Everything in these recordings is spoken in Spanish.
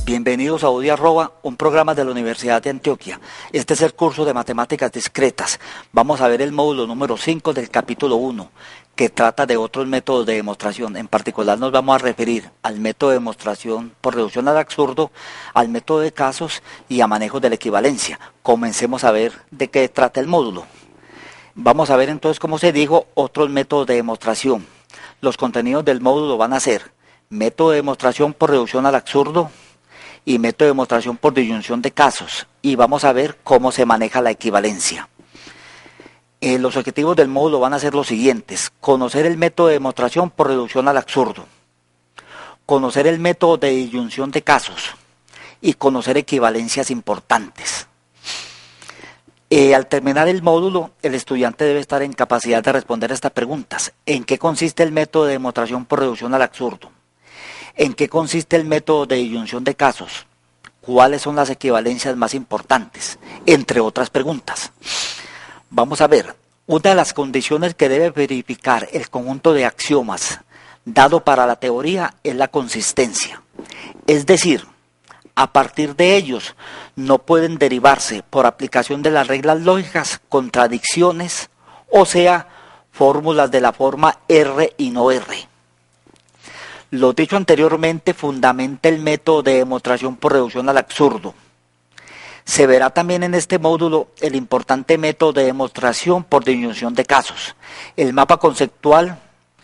Bienvenidos a UDI Arroba, un programa de la Universidad de Antioquia. Este es el curso de Matemáticas Discretas. Vamos a ver el módulo número 5 del capítulo 1, que trata de otros métodos de demostración. En particular nos vamos a referir al método de demostración por reducción al absurdo, al método de casos y a manejo de la equivalencia. Comencemos a ver de qué trata el módulo. Vamos a ver entonces, como se dijo, otros métodos de demostración. Los contenidos del módulo van a ser método de demostración por reducción al absurdo y método de demostración por disyunción de casos, y vamos a ver cómo se maneja la equivalencia. Los objetivos del módulo van a ser los siguientes: conocer el método de demostración por reducción al absurdo, conocer el método de disyunción de casos y conocer equivalencias importantes. Al terminar el módulo, el estudiante debe estar en capacidad de responder estas preguntas: ¿en qué consiste el método de demostración por reducción al absurdo? ¿En qué consiste el método de disyunción de casos? ¿Cuáles son las equivalencias más importantes? Entre otras preguntas. Vamos a ver, una de las condiciones que debe verificar el conjunto de axiomas dado para la teoría es la consistencia. Es decir, a partir de ellos no pueden derivarse por aplicación de las reglas lógicas contradicciones, o sea, fórmulas de la forma R y no R. Lo dicho anteriormente fundamenta el método de demostración por reducción al absurdo. Se verá también en este módulo el importante método de demostración por disyunción de casos. El mapa conceptual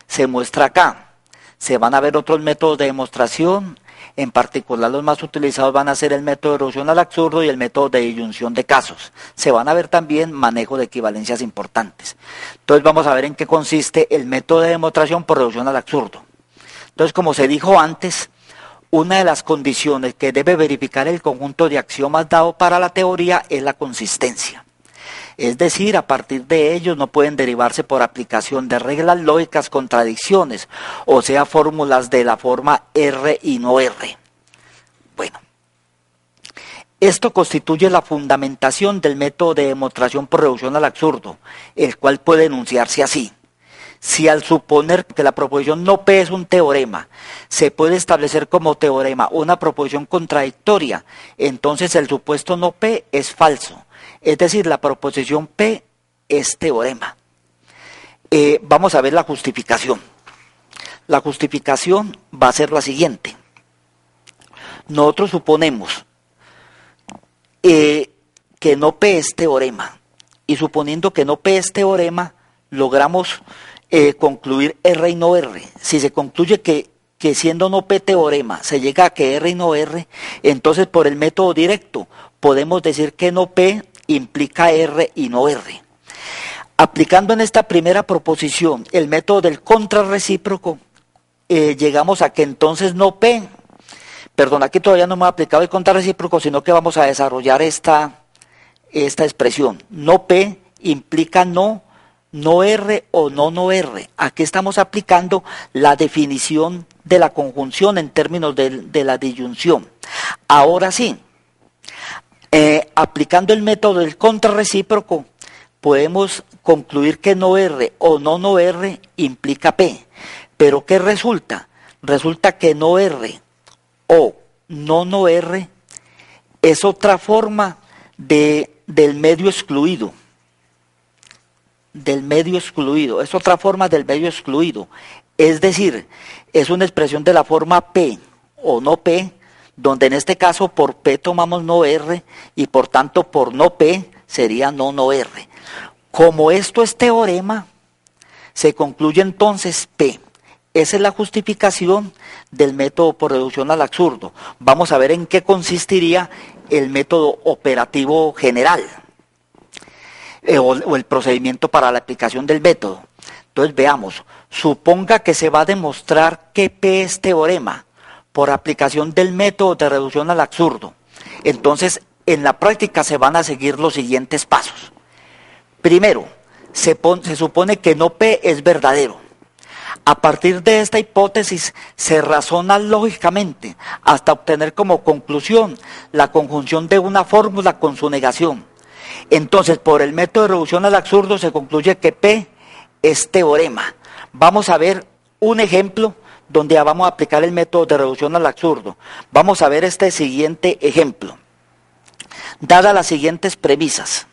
se muestra acá. Se van a ver otros métodos de demostración, en particular los más utilizados van a ser el método de reducción al absurdo y el método de disyunción de casos. Se van a ver también manejo de equivalencias importantes. Entonces vamos a ver en qué consiste el método de demostración por reducción al absurdo. Entonces, como se dijo antes, una de las condiciones que debe verificar el conjunto de axiomas dado para la teoría es la consistencia. Es decir, a partir de ellos no pueden derivarse por aplicación de reglas lógicas contradicciones, o sea, fórmulas de la forma R y no R. Bueno, esto constituye la fundamentación del método de demostración por reducción al absurdo, el cual puede enunciarse así. Si al suponer que la proposición no P es un teorema, se puede establecer como teorema una proposición contradictoria, entonces el supuesto no P es falso. Es decir, la proposición P es teorema. Vamos a ver la justificación. La justificación va a ser la siguiente. Nosotros suponemos que no P es teorema, y suponiendo que no P es teorema, logramos concluir R y no R. Si se concluye que siendo no P teorema se llega a que R y no R, entonces por el método directo podemos decir que no P implica R y no R. Aplicando en esta primera proposición el método del contrarrecíproco, llegamos a que entonces no P, perdón, aquí todavía no hemos aplicado el contrarrecíproco, sino que vamos a desarrollar esta expresión. No P implica no R o no R. Aquí estamos aplicando la definición de la conjunción en términos de la disyunción. Ahora sí, aplicando el método del contrarrecíproco, podemos concluir que no R o no R implica P. Pero ¿qué resulta? Resulta que no R o no R es otra forma del medio excluido. Es otra forma del medio excluido, es decir, es una expresión de la forma P o no P, donde en este caso por P tomamos no R y por tanto por no P sería no R. Como esto es teorema, se concluye entonces P. Esa es la justificación del método por reducción al absurdo. Vamos a ver en qué consistiría el método operativo general. O el procedimiento para la aplicación del método. Entonces veamos, suponga que se va a demostrar que P es teorema por aplicación del método de reducción al absurdo. Entonces, en la práctica se van a seguir los siguientes pasos. Primero, se supone que no P es verdadero. A partir de esta hipótesis se razona lógicamente hasta obtener como conclusión la conjunción de una fórmula con su negación. Entonces, por el método de reducción al absurdo se concluye que P es teorema. Vamos a ver un ejemplo donde vamos a aplicar el método de reducción al absurdo. Vamos a ver este siguiente ejemplo. Dadas las siguientes premisas,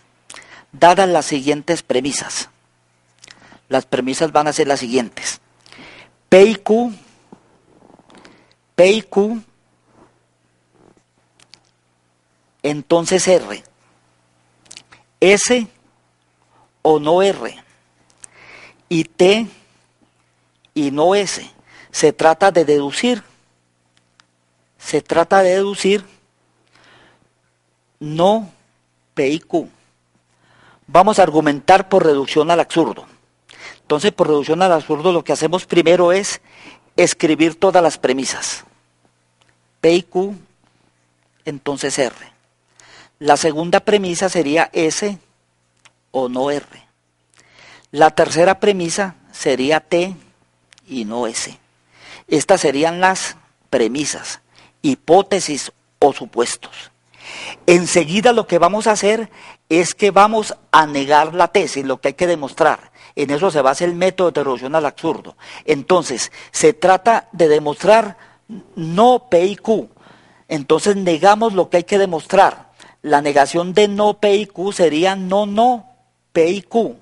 las premisas van a ser las siguientes. P y Q, entonces R, S o no R, y T y no S. Se trata de deducir no P y Q. Vamos a argumentar por reducción al absurdo. Entonces, por reducción al absurdo, lo que hacemos primero es escribir todas las premisas. P y Q, entonces R. La segunda premisa sería S o no R. La tercera premisa sería T y no S. Estas serían las premisas, hipótesis o supuestos. Enseguida lo que vamos a hacer es que vamos a negar la tesis, lo que hay que demostrar. En eso se basa el método de reducción al absurdo. Entonces, se trata de demostrar no P y Q. Entonces, negamos lo que hay que demostrar. La negación de no P y Q sería no P y Q.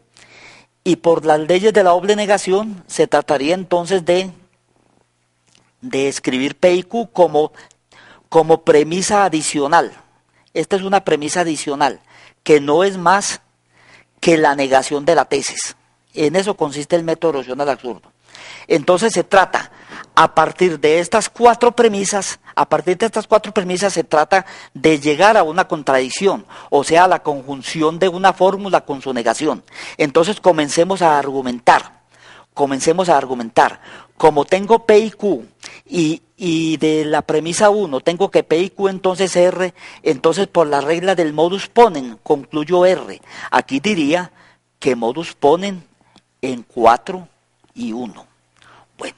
Y por las leyes de la doble negación, se trataría entonces de escribir P y Q como premisa adicional. Esta es una premisa adicional, que no es más que la negación de la tesis. En eso consiste el método de reducción al absurdo. Entonces se trata, a partir de estas cuatro premisas, se trata de llegar a una contradicción, o sea, la conjunción de una fórmula con su negación. Entonces comencemos a argumentar. Como tengo P y Q y de la premisa 1 tengo que P y Q entonces R, entonces por la regla del modus ponens concluyo R. Aquí diría que modus ponens en 4 y 1. Bueno,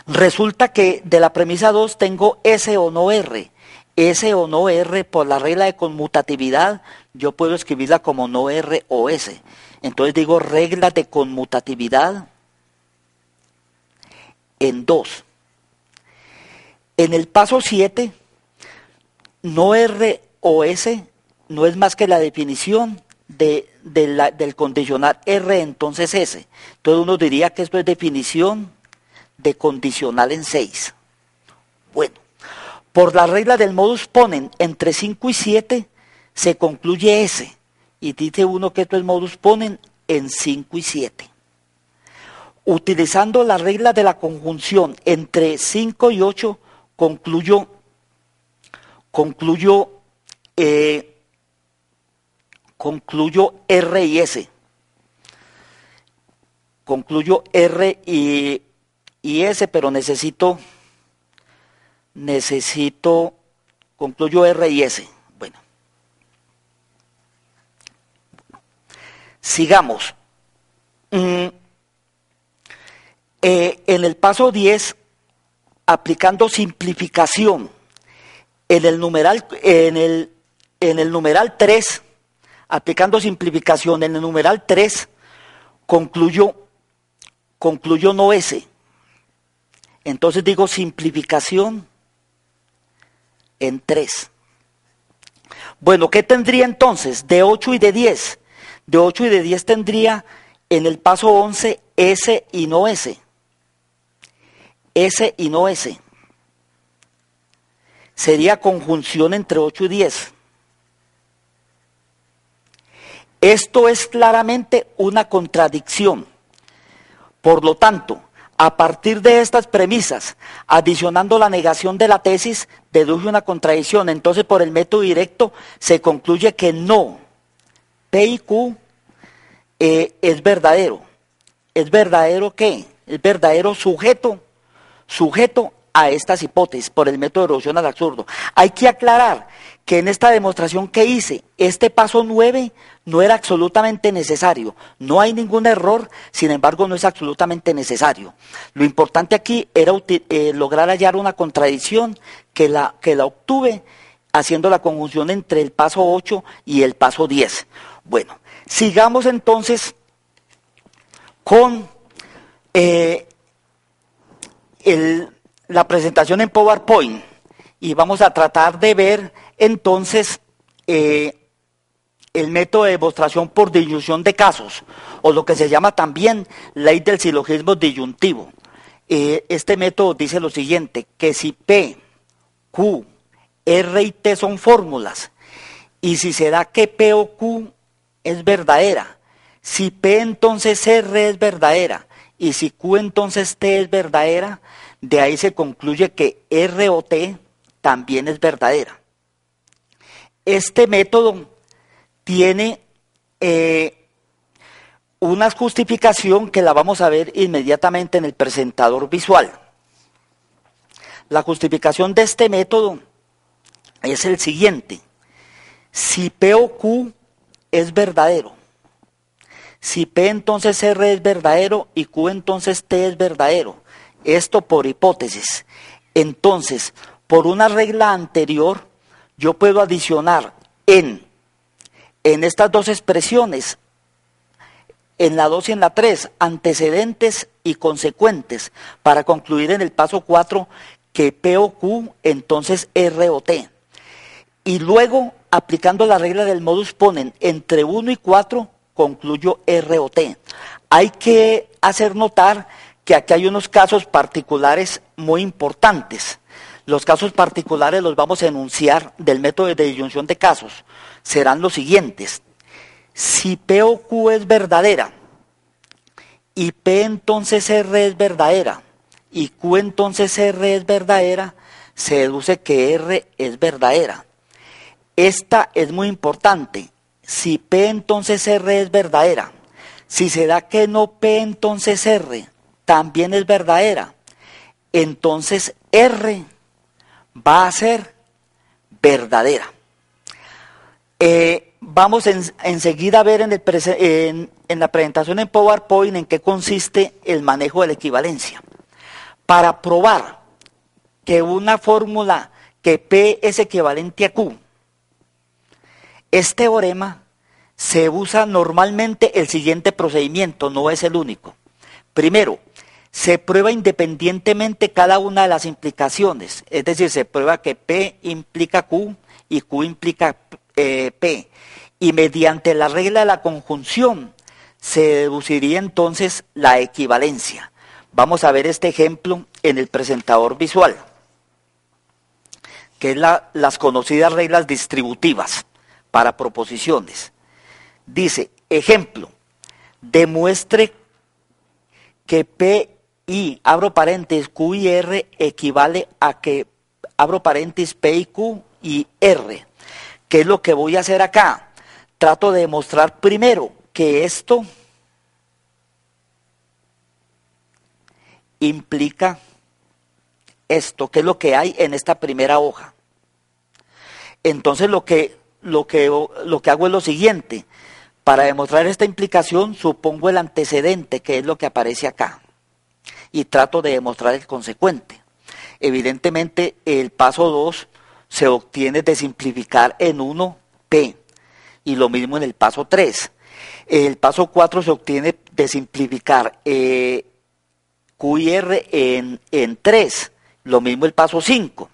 resulta que de la premisa 2 tengo S o no R. S o no R, por la regla de conmutatividad, yo puedo escribirla como no R o S. Entonces digo regla de conmutatividad en 2. En el paso 7, no R o S no es más que la definición del condicional R, entonces S. Entonces uno diría que esto es definición de condicional en 6. Bueno, por la regla del modus ponens, entre 5 y 7 se concluye S. Y dice uno que esto es modus ponens en 5 y 7. Utilizando la regla de la conjunción entre 5 y 8, concluyo R y S. Concluyo R y S, pero concluyo R y S. Bueno. Sigamos. En el paso 10, aplicando simplificación en el numeral 3, aplicando simplificación en el numeral 3, concluyo no S. Entonces digo simplificación en 3. Bueno, ¿qué tendría entonces? De 8 y de 10. De 8 y de 10 tendría en el paso 11 S y no S. S y no S. Sería conjunción entre 8 y 10. Esto es claramente una contradicción. Por lo tanto, a partir de estas premisas, adicionando la negación de la tesis, deduce una contradicción. Entonces, por el método directo, se concluye que no P y Q es verdadero. ¿Es verdadero qué? Es verdadero sujeto a estas hipótesis por el método de reducción al absurdo. Hay que aclarar que en esta demostración que hice, este paso 9 no era absolutamente necesario. No hay ningún error, sin embargo no es absolutamente necesario. Lo importante aquí era lograr hallar una contradicción que la obtuve haciendo la conjunción entre el paso 8 y el paso 10. Bueno, sigamos entonces con la presentación en PowerPoint y vamos a tratar de ver entonces el método de demostración por disyunción de casos, o lo que se llama también ley del silogismo disyuntivo. Este método dice lo siguiente, que si P, Q, R y T son fórmulas, y si se da que P o Q es verdadera, si P entonces R es verdadera, y si Q entonces T es verdadera, de ahí se concluye que R o T también es verdadera. Este método tiene una justificación que la vamos a ver inmediatamente en el presentador visual. La justificación de este método es el siguiente. Si P o Q es verdadero, si P entonces R es verdadero y Q entonces T es verdadero, esto por hipótesis, entonces por una regla anterior yo puedo adicionar en estas dos expresiones, en la 2 y en la 3, antecedentes y consecuentes, para concluir en el paso 4 que P o Q, entonces R o T. Y luego, aplicando la regla del modus ponens, entre 1 y 4, concluyo R o T. Hay que hacer notar que aquí hay unos casos particulares muy importantes. Los casos particulares los vamos a enunciar del método de disyunción de casos. Serán los siguientes. Si P o Q es verdadera y P entonces R es verdadera y Q entonces R es verdadera, se deduce que R es verdadera. Esta es muy importante. Si P entonces R es verdadera, si se da que no P entonces R también es verdadera, entonces R va a ser verdadera. Vamos enseguida a ver en la presentación en PowerPoint en qué consiste el manejo de la equivalencia. Para probar que una fórmula que P es equivalente a Q, este teorema se usa normalmente el siguiente procedimiento, no es el único. Primero, se prueba independientemente cada una de las implicaciones, es decir, se prueba que P implica Q y Q implica P, y mediante la regla de la conjunción se deduciría entonces la equivalencia. Vamos a ver este ejemplo en el presentador visual, que es las conocidas reglas distributivas para proposiciones. Dice, ejemplo, demuestre que P y, abro paréntesis, Q y R equivale a que, abro paréntesis, P y Q y R. ¿Qué es lo que voy a hacer acá? Trato de demostrar primero que esto implica esto, que es lo que hay en esta primera hoja. Entonces lo que hago es lo siguiente. Para demostrar esta implicación supongo el antecedente, que es lo que aparece acá, y trato de demostrar el consecuente. Evidentemente el paso 2 se obtiene de simplificar en 1 P, y lo mismo en el paso 3. El paso 4 se obtiene de simplificar Q y R en 3, lo mismo el paso 5.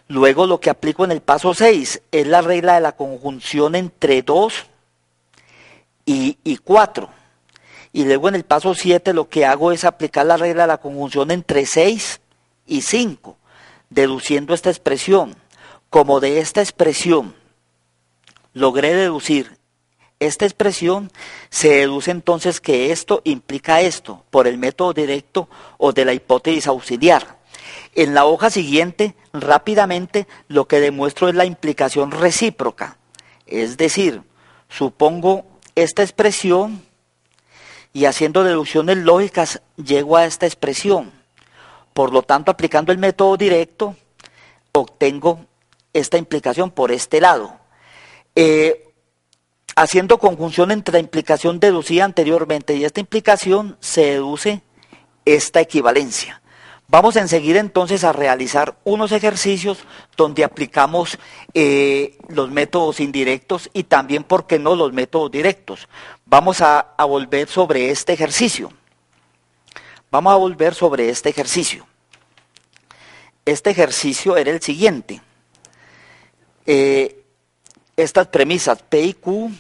Luego lo que aplico en el paso 6 es la regla de la conjunción entre 2 y 4. Y luego en el paso 7 lo que hago es aplicar la regla de la conjunción entre 6 y 5, deduciendo esta expresión. Como de esta expresión logré deducir esta expresión, se deduce entonces que esto implica esto, por el método directo o de la hipótesis auxiliar. En la hoja siguiente, rápidamente, lo que demuestro es la implicación recíproca. Es decir, supongo esta expresión y haciendo deducciones lógicas llego a esta expresión. Por lo tanto, aplicando el método directo, obtengo esta implicación por este lado. Haciendo conjunción entre la implicación deducida anteriormente y esta implicación, se deduce esta equivalencia. Vamos enseguida entonces a realizar unos ejercicios donde aplicamos los métodos indirectos y también, ¿por qué no?, los métodos directos. Vamos a volver sobre este ejercicio. Vamos a volver sobre este ejercicio. este ejercicio era el siguiente. Estas premisas P y Q,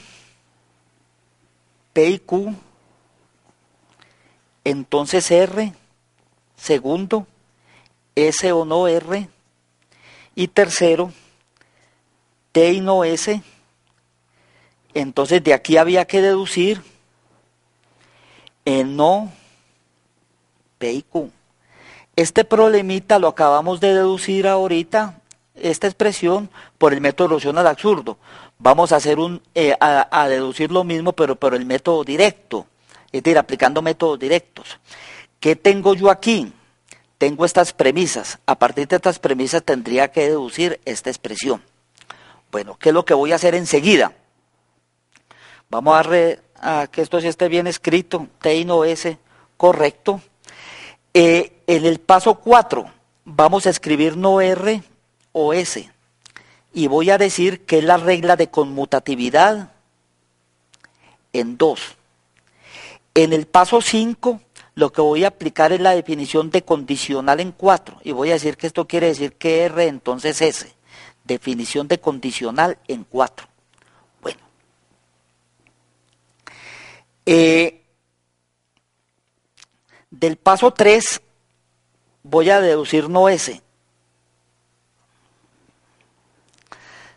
entonces R, segundo, S o no R, y tercero, T y no S. Entonces de aquí había que deducir no P y Q. Este problemita lo acabamos de deducir ahorita, esta expresión, por el método de reducción al absurdo. Vamos a hacer a deducir lo mismo, pero por el método directo, es decir, aplicando métodos directos. ¿Qué tengo yo aquí? Tengo estas premisas. A partir de estas premisas tendría que deducir esta expresión. Bueno, ¿qué es lo que voy a hacer enseguida? Vamos a que esto sí esté bien escrito, T y no S, correcto. En el paso 4 vamos a escribir no R o S y voy a decir que es la regla de conmutatividad en 2. En el paso 5 lo que voy a aplicar es la definición de condicional en 4 y voy a decir que esto quiere decir que R entonces S, definición de condicional en 4. Bueno. Del paso 3 voy a deducir no S.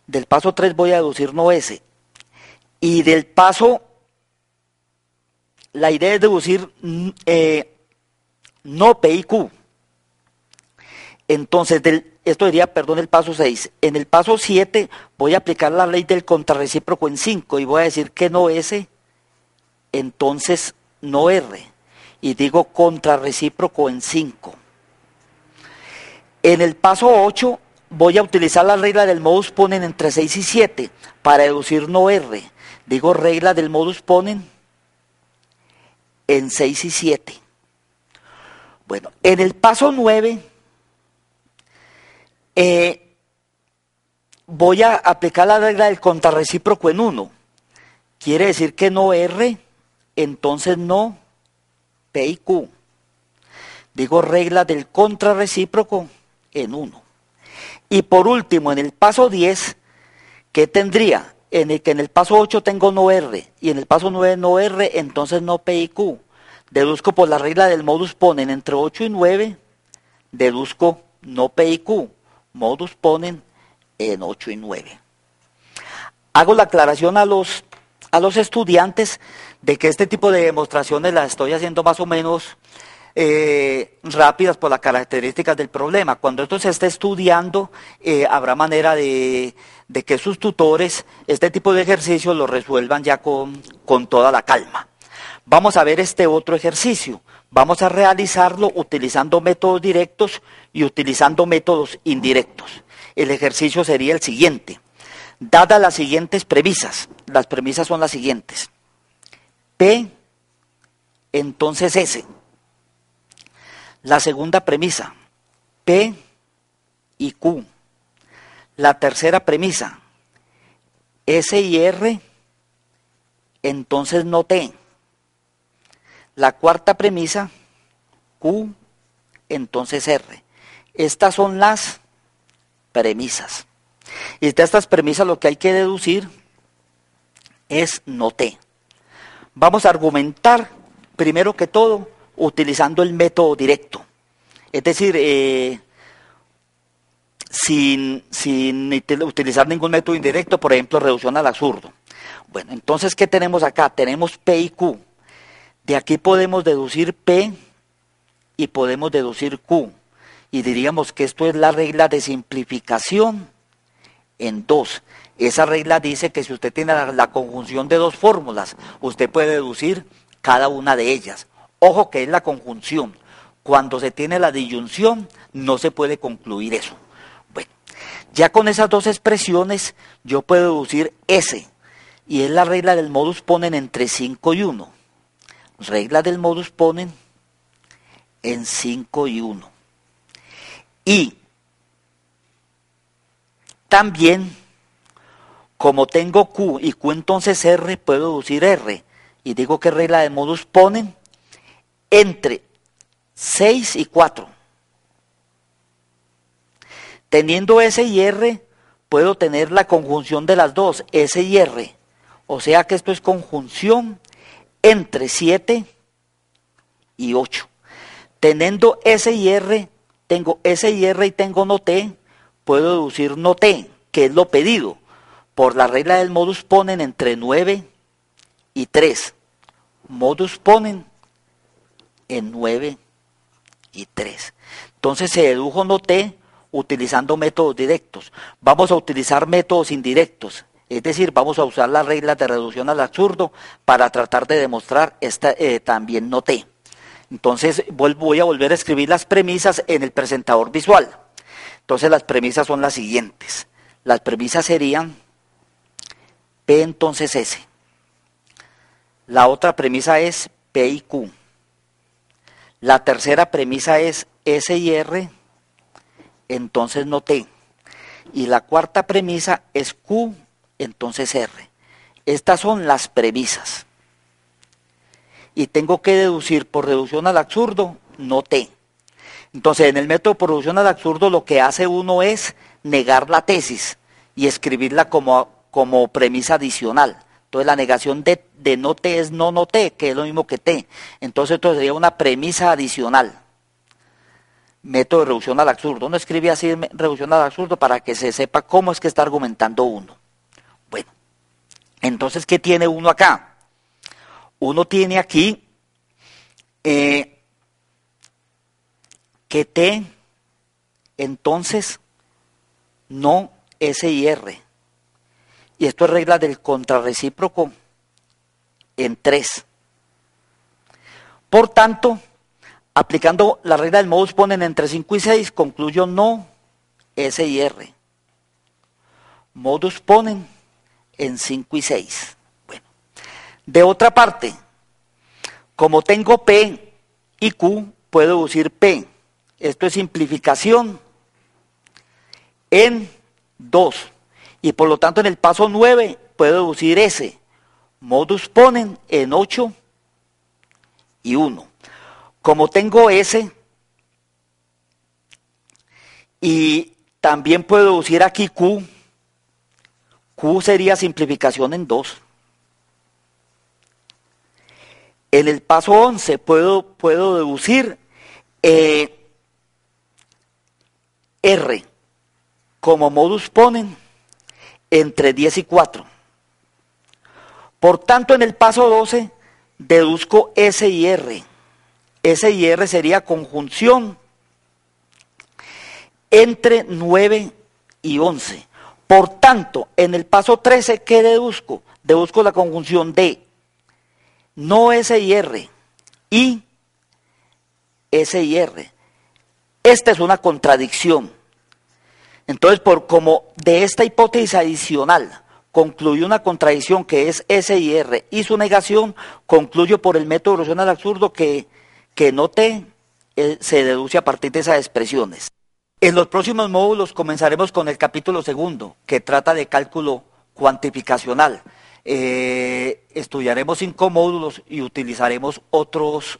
Del paso 3 voy a deducir no S. Y del paso, la idea es deducir no P y Q. Entonces, esto sería, perdón, el paso 6. En el paso 7 voy a aplicar la ley del contrarrecíproco en 5 y voy a decir que no S, entonces no R. Y digo contrarrecíproco en 5. En el paso 8 voy a utilizar la regla del modus ponens entre 6 y 7 para deducir no R. Digo regla del modus ponens en 6 y 7. Bueno, en el paso 9 voy a aplicar la regla del contrarrecíproco en 1. Quiere decir que no R, entonces no P y Q. Digo regla del contrarrecíproco en 1. Y por último, en el paso 10, ¿qué tendría? En el paso 8 tengo no R y en el paso 9 no R, entonces no P y Q. Deduzco por la regla del modus ponens entre 8 y 9, deduzco no P y Q. Modus ponens en 8 y 9. Hago la aclaración a los estudiantes de que este tipo de demostraciones las estoy haciendo más o menos rápidas por las características del problema. Cuando esto se esté estudiando, habrá manera de que sus tutores este tipo de ejercicios lo resuelvan ya con toda la calma. Vamos a ver este otro ejercicio. Vamos a realizarlo utilizando métodos directos y utilizando métodos indirectos. El ejercicio sería el siguiente. Dadas las siguientes premisas, las premisas son las siguientes. P, entonces S. La segunda premisa, P y Q. La tercera premisa, S y R, entonces no T. La cuarta premisa, Q, entonces R. Estas son las premisas. Y de estas premisas lo que hay que deducir es no T. Vamos a argumentar, primero que todo, utilizando el método directo. Es decir, sin utilizar ningún método indirecto, por ejemplo, reducción al absurdo. Bueno, entonces, ¿qué tenemos acá? Tenemos P y Q. De aquí podemos deducir P y podemos deducir Q. Y diríamos que esto es la regla de simplificación en 2. Esa regla dice que si usted tiene la conjunción de dos fórmulas, usted puede deducir cada una de ellas. Ojo que es la conjunción. Cuando se tiene la disyunción, no se puede concluir eso. Bueno, ya con esas dos expresiones, yo puedo deducir S. Y es la regla del modus ponens entre 5 y 1. Regla del modus ponens en 5 y 1. Y también, como tengo Q y Q entonces R, puedo deducir R. Y digo que regla del modus ponens entre 6 y 4. Teniendo S y R, puedo tener la conjunción de las dos, S y R. O sea que esto es conjunción entre 7 y 8. Teniendo S y R, tengo S y R y tengo no T, puedo deducir no T, que es lo pedido, por la regla del modus ponen entre 9 y 3. Modus ponen en 9 y 3. Entonces se dedujo no T utilizando métodos directos. Vamos a utilizar métodos indirectos. Es decir, vamos a usar las reglas de reducción al absurdo para tratar de demostrar también no T. Entonces voy a volver a escribir las premisas en el presentador visual. Entonces las premisas son las siguientes. Las premisas serían P entonces S. La otra premisa es P y Q. La tercera premisa es S y R, entonces no T. Y la cuarta premisa es Q, entonces R. Estas son las premisas. Y tengo que deducir por reducción al absurdo no T. Entonces, en el método por reducción al absurdo lo que hace uno es negar la tesis y escribirla como premisa adicional. Entonces, la negación de no T es no T, que es lo mismo que T. Entonces, esto sería una premisa adicional. Método de reducción al absurdo. Uno escribe así reducción al absurdo para que se sepa cómo es que está argumentando uno. Bueno, entonces, ¿qué tiene uno acá? Uno tiene aquí que T, entonces, no S y R. Y esto es regla del contrarrecíproco en 3. Por tanto, aplicando la regla del modus ponen entre 5 y 6, concluyo no S y R. Modus ponen en 5 y 6. Bueno, de otra parte, como tengo P y Q, puedo deducir P. Esto es simplificación en 2. Y por lo tanto en el paso 9 puedo deducir S. Modus ponen en 8 y 1. Como tengo S y también puedo deducir aquí Q, Q sería simplificación en 2. En el paso 11 puedo deducir R como modus ponen entre 10 y 4. Por tanto, en el paso 12 deduzco S y R. S y R sería conjunción entre 9 y 11. Por tanto, en el paso 13, ¿qué deduzco? Deduzco la conjunción de no S y R y S y R. Esta es una contradicción. Entonces, como de esta hipótesis adicional concluye una contradicción que es S y R y su negación, concluyo por el método de reducción al absurdo que no T se deduce a partir de esas expresiones. En los próximos módulos comenzaremos con el capítulo 2, que trata de cálculo cuantificacional. Estudiaremos 5 módulos y utilizaremos otros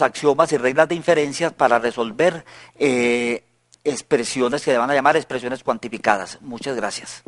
axiomas y reglas de inferencias para resolver expresiones que se van a llamar expresiones cuantificadas. Muchas gracias.